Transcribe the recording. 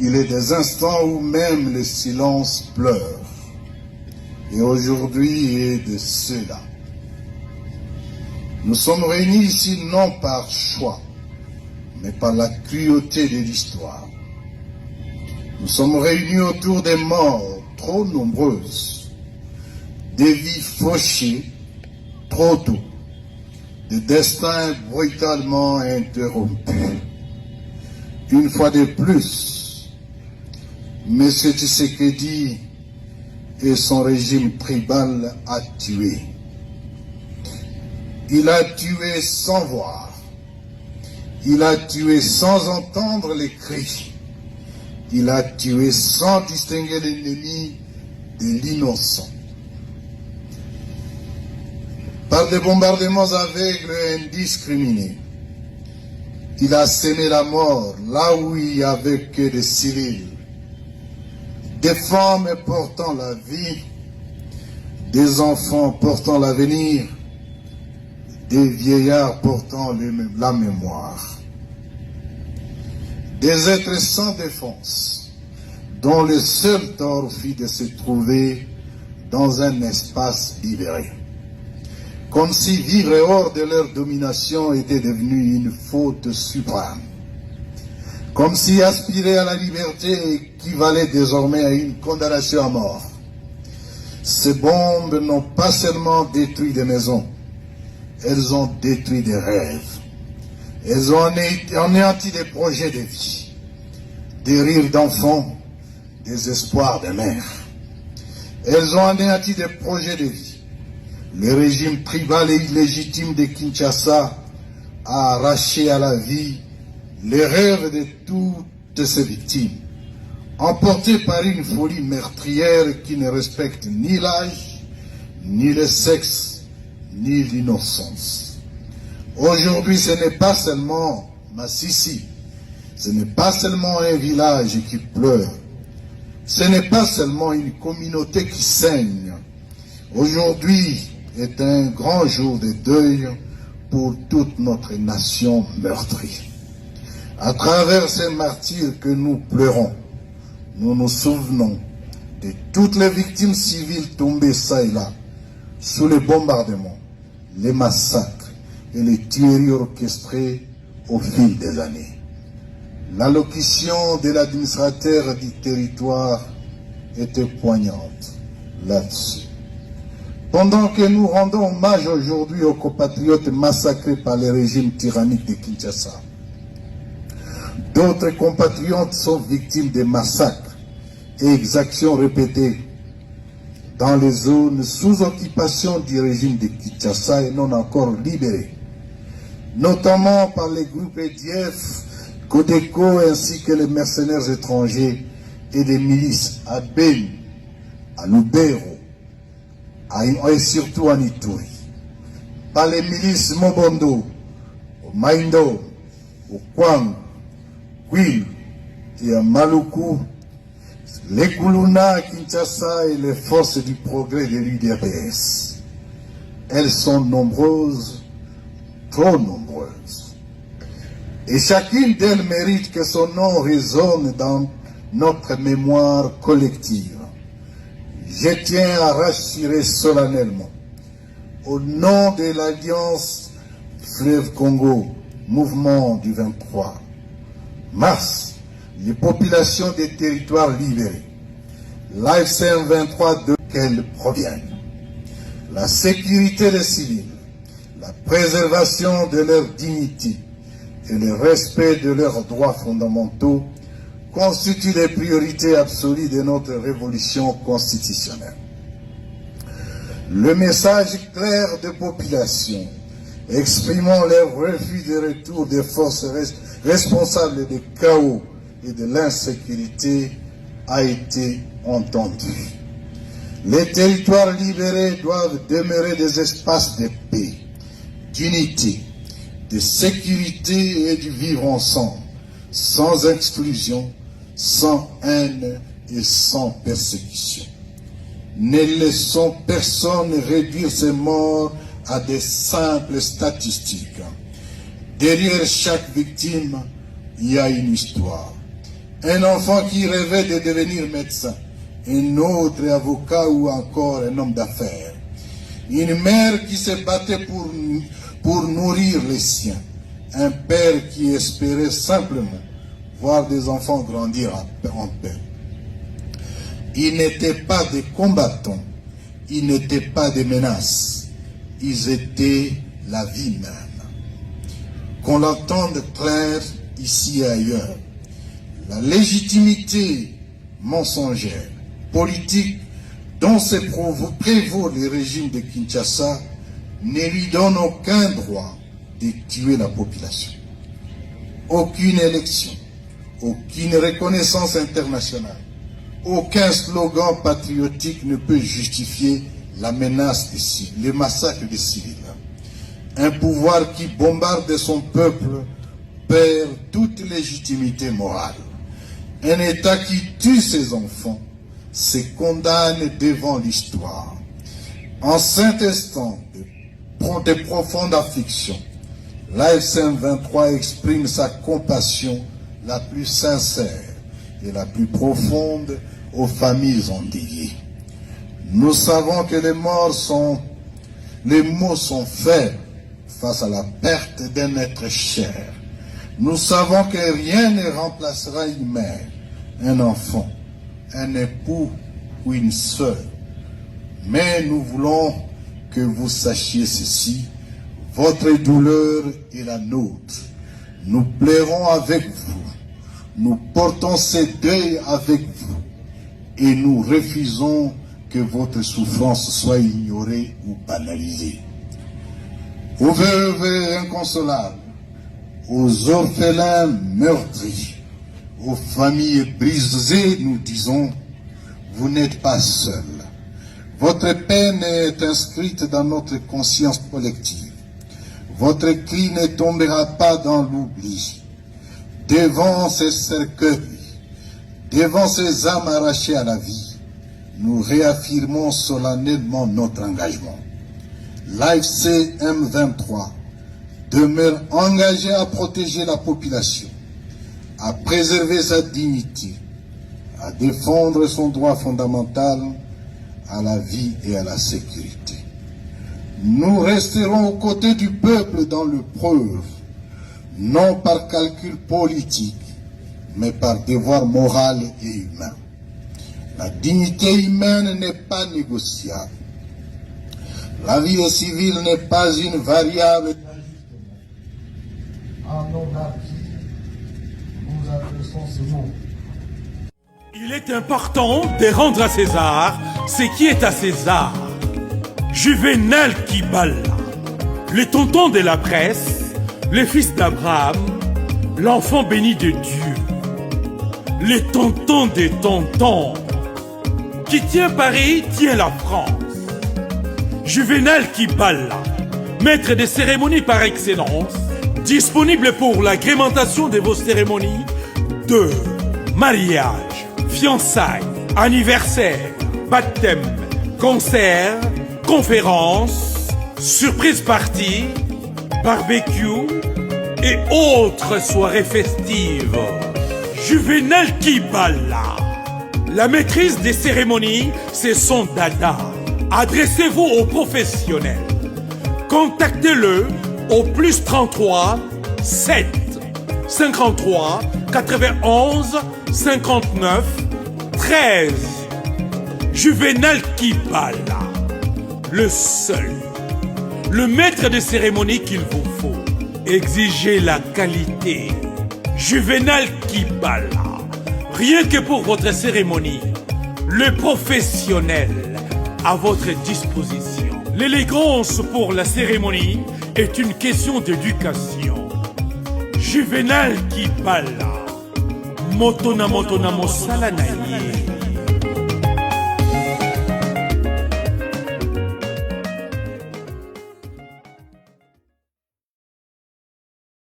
Il est des instants où même le silence pleure. Et aujourd'hui, il est de cela. Nous sommes réunis ici non par choix, mais par la cruauté de l'histoire. Nous sommes réunis autour des morts trop nombreuses, des vies fauchées trop tôt, des destins brutalement interrompus. Une fois de plus, M. Tshisekedi et son régime tribal a tué. Il a tué sans voir. Il a tué sans entendre les cris. Il a tué sans distinguer l'ennemi de l'innocent. Par des bombardements aveugles et indiscriminés, il a semé la mort là où il n'y avait que des civils, des femmes portant la vie, des enfants portant l'avenir, des vieillards portant la mémoire, des êtres sans défense, dont le seul tort fut de se trouver dans un espace libéré, comme si vivre hors de leur domination était devenu une faute suprême, comme si aspirer à la liberté équivalait désormais à une condamnation à mort. Ces bombes n'ont pas seulement détruit des maisons, elles ont détruit des rêves. Elles ont anéanti des projets de vie, des rires d'enfants, des espoirs de mères. Elles ont anéanti des projets de vie. Le régime tribal et illégitime de Kinshasa a arraché à la vie les rêves de toutes ces victimes, emportées par une folie meurtrière qui ne respecte ni l'âge, ni le sexe, ni l'innocence. Aujourd'hui, ce n'est pas seulement Massissi, ce n'est pas seulement un village qui pleure, ce n'est pas seulement une communauté qui saigne. Aujourd'hui est un grand jour de deuil pour toute notre nation meurtrie. À travers ces martyrs que nous pleurons, nous nous souvenons de toutes les victimes civiles tombées ça et là, sous les bombardements, les massacres et les tueries orchestrées au fil des années. L'allocution de l'administrateur du territoire était poignante là-dessus. Pendant que nous rendons hommage aujourd'hui aux compatriotes massacrés par le régime tyrannique de Kinshasa, d'autres compatriotes sont victimes de massacres et exactions répétées dans les zones sous occupation du régime de Kinshasa et non encore libérées, notamment par les groupes EDF, Codeco ainsi que les mercenaires étrangers et des milices à Beni, à Lubero et surtout en Ituri, par les milices Mobondo, au Maindo, au Kwang, Kwilu et à Maluku, les Kuluna à Kinshasa et les forces du progrès de l'UDPS. Elles sont nombreuses, trop nombreuses. Et chacune d'elles mérite que son nom résonne dans notre mémoire collective. Je tiens à rassurer solennellement, au nom de l'Alliance Fleuve Congo, mouvement du 23 mars, les populations des territoires libérés, l'AFCM 23 de qu'elles proviennent, la sécurité des civils, la préservation de leur dignité et le respect de leurs droits fondamentaux constituent les priorités absolues de notre révolution constitutionnelle. Le message clair des populations exprimant leur refus de retour des forces responsables des chaos et de l'insécurité a été entendu. Les territoires libérés doivent demeurer des espaces de paix, d'unité, de sécurité et de vivre ensemble, sans exclusion, sans haine et sans persécution. Ne laissons personne réduire ces morts à des simples statistiques. Derrière chaque victime, il y a une histoire, Un enfant qui rêvait de devenir médecin, un autre avocat ou encore un homme d'affaires. Une mère qui se battait pour nourrir les siens. Un père qui espérait simplement voir des enfants grandir en paix. Ils n'étaient pas des combattants, ils n'étaient pas des menaces, ils étaient la vie même. Qu'on l'entende clair ici et ailleurs, la légitimité mensongère, politique, dont se prévaut le régime de Kinshasa, ne lui donne aucun droit de tuer la population. Aucune élection, aucune reconnaissance internationale, aucun slogan patriotique ne peut justifier la menace des civils, le massacre des civils. Un pouvoir qui bombarde son peuple perd toute légitimité morale. Un État qui tue ses enfants se condamne devant l'histoire. En cet instant de profonde affliction, l'AFC 23 exprime sa compassion la plus sincère et la plus profonde aux familles endeuillées. Nous savons que les mots sont faibles face à la perte d'un être cher. Nous savons que rien ne remplacera une mère, un enfant, un époux ou une sœur. Mais nous voulons que vous sachiez ceci, votre douleur est la nôtre. Nous pleurons avec vous, nous portons ce deuil avec vous et nous refusons que votre souffrance soit ignorée ou banalisée. Aux veuves inconsolables, aux orphelins meurtris, aux familles brisées, nous disons, vous n'êtes pas seuls. Votre peine est inscrite dans notre conscience collective. Votre cri ne tombera pas dans l'oubli. Devant ces cercueils, devant ces âmes arrachées à la vie, nous réaffirmons solennellement notre engagement. L'AFC M23 demeure engagé à protéger la population, à préserver sa dignité, à défendre son droit fondamental à la vie et à la sécurité. Nous resterons aux côtés du peuple dans l'épreuve, non par calcul politique, mais par devoir moral et humain. La dignité humaine n'est pas négociable. La vie des civils n'est pas une variable d'ajustement. En nom d'Arki, nous adressons ce mot. Il est important de rendre à César ce qui est à César. Juvénal Kibala, le tonton de la presse, le fils d'Abraham, l'enfant béni de Dieu, le tonton des tontons, qui tient Paris, tient la France. Juvénal Kibala, maître des cérémonies par excellence, disponible pour l'agrémentation de vos cérémonies de mariage, fiançailles, anniversaire, baptême, concert, conférence, surprise party, barbecue et autres soirées festives. Juvénal Kibala. La maîtrise des cérémonies, c'est son dada. Adressez-vous aux professionnels. Contactez-le au plus 33 7 53 91 59 13. Juvénal Kibala, le seul, le maître de cérémonie qu'il vous faut. Exigez la qualité. Juvénal Kibala, rien que pour votre cérémonie, le professionnel à votre disposition. L'élégance pour la cérémonie est une question d'éducation. Juvénal Kibala, motona mosala na ye.